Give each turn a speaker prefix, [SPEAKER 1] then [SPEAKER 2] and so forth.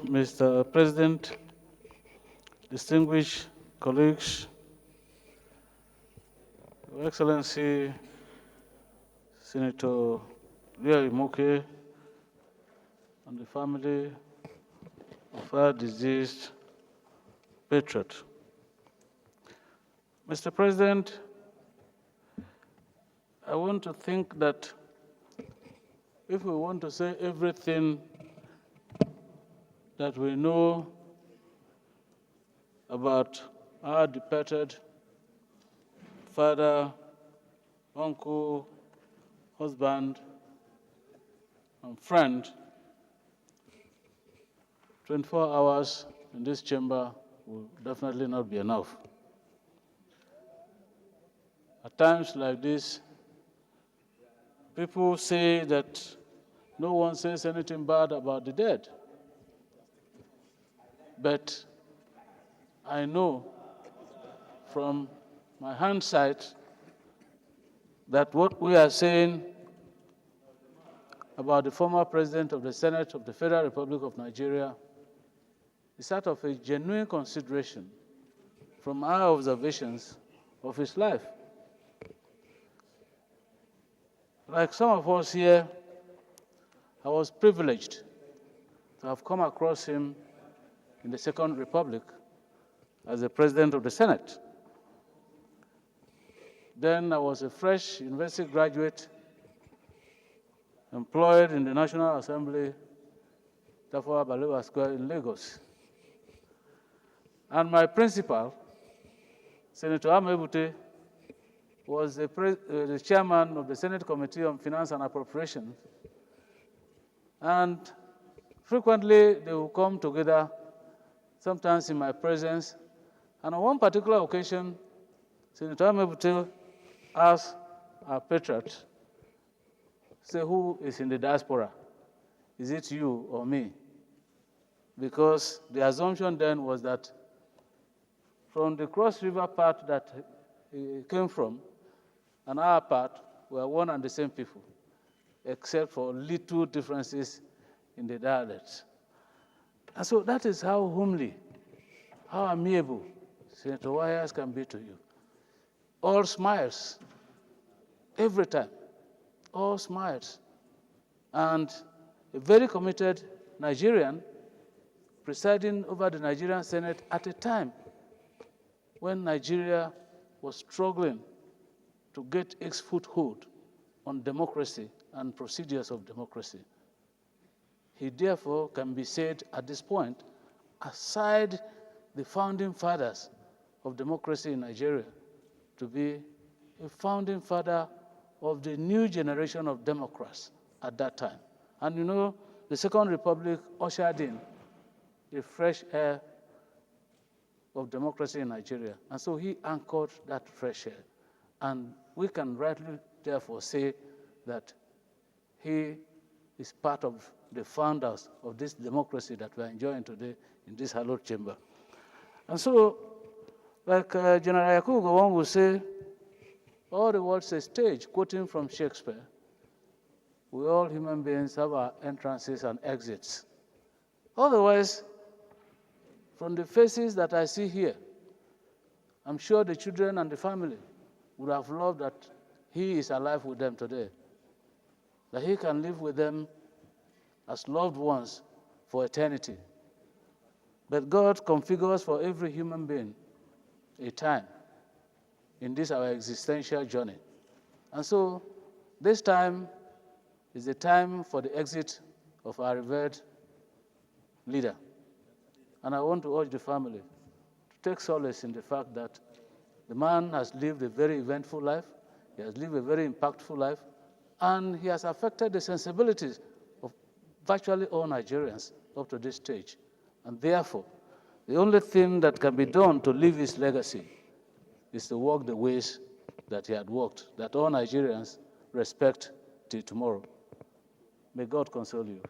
[SPEAKER 1] Mr. President, distinguished colleagues, Your Excellency Senator Leah Imoke and the family of our deceased patriot. Mr. President, I want to think that if we want to say everything that we know about our departed father, uncle, husband, and friend, 24 hours in this chamber will definitely not be enough. At times like this, people say that no one says anything bad about the dead. But I know from my hindsight that what we are saying about the former President of the Senate of the Federal Republic of Nigeria is out of a genuine consideration from our observations of his life. Like some of us here, I was privileged to have come across him in the Second Republic as the President of the Senate. Then I was a fresh university graduate employed in the National Assembly, Tafawa Balewa Square in Lagos. And my principal, Senator Amebute, was the chairman of the Senate Committee on Finance and Appropriations. And frequently they will come together, sometimes in my presence. And on one particular occasion, Senator Amebute asked our patriot, say, who is in the diaspora? Is it you or me? Because the assumption then was that from the Cross River part that he came from and our part were one and the same people, except for little differences in the dialects. And so that is how homely, how amiable Senator Wayers can be to you. All smiles, every time, all smiles. And a very committed Nigerian presiding over the Nigerian Senate at a time when Nigeria was struggling to get its foothold on democracy and procedures of democracy. He therefore can be said at this point, aside the founding fathers of democracy in Nigeria, to be a founding father of the new generation of Democrats at that time. And you know, the Second Republic ushered in the fresh air of democracy in Nigeria. And so he anchored that fresh air. And we can rightly, therefore, say that he is part of the founders of this democracy that we are enjoying today in this hallowed chamber. And so, like General Yakubu Gowon will say, all the world's a stage, quoting from Shakespeare. We all human beings have our entrances and exits. Otherwise, from the faces that I see here, I'm sure the children and the family would have loved that he is alive with them today, that he can live with them as loved ones for eternity. But God configures for every human being a time in this our existential journey. And so this time is the time for the exit of our revered leader. And I want to urge the family to take solace in the fact that the man has lived a very eventful life, he has lived a very impactful life, and he has affected the sensibilities of virtually all Nigerians up to this stage. And therefore, the only thing that can be done to leave his legacy is to walk the ways that he had walked, that all Nigerians respect till tomorrow. May God console you.